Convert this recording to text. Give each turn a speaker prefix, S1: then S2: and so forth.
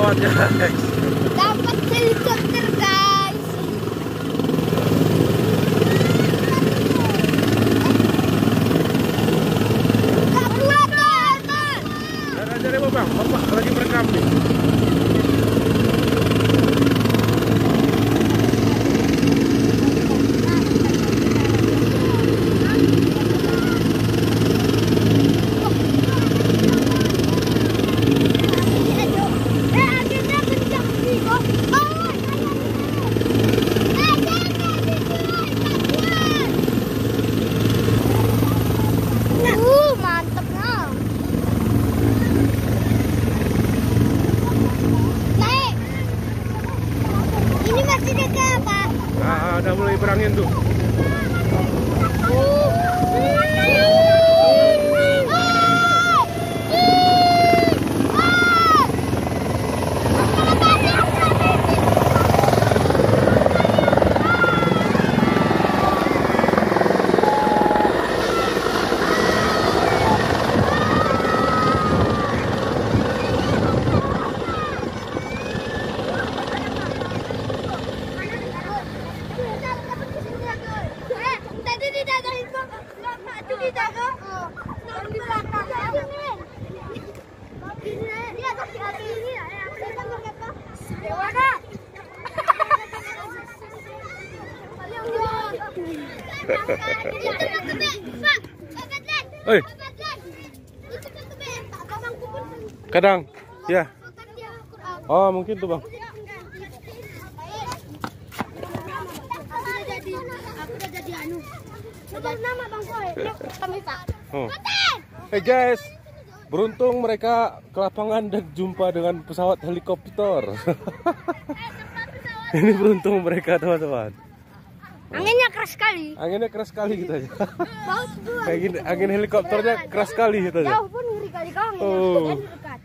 S1: pesawat guys.
S2: Dapat helikopter guys.
S1: Dan aja deh bang, bapak lagi merekam nih. Udah mulai berangin tuh. Oi. Kadang, ya. Oh mungkin tuh bang.
S2: Aku udah jadi anu. Coba nama bang Koy. Kami Pak.
S1: Hey guys, beruntung mereka ke lapangan dan jumpa dengan pesawat helikopter. Ini beruntung mereka teman-teman.
S2: Anginnya keras sekali.
S1: Anginnya keras sekali gitu aja. Kayak gini, angin helikopternya keras sekali gitu aja.
S2: Jauh pun ngeri kali kau.
S1: Oh.
S2: Dekat.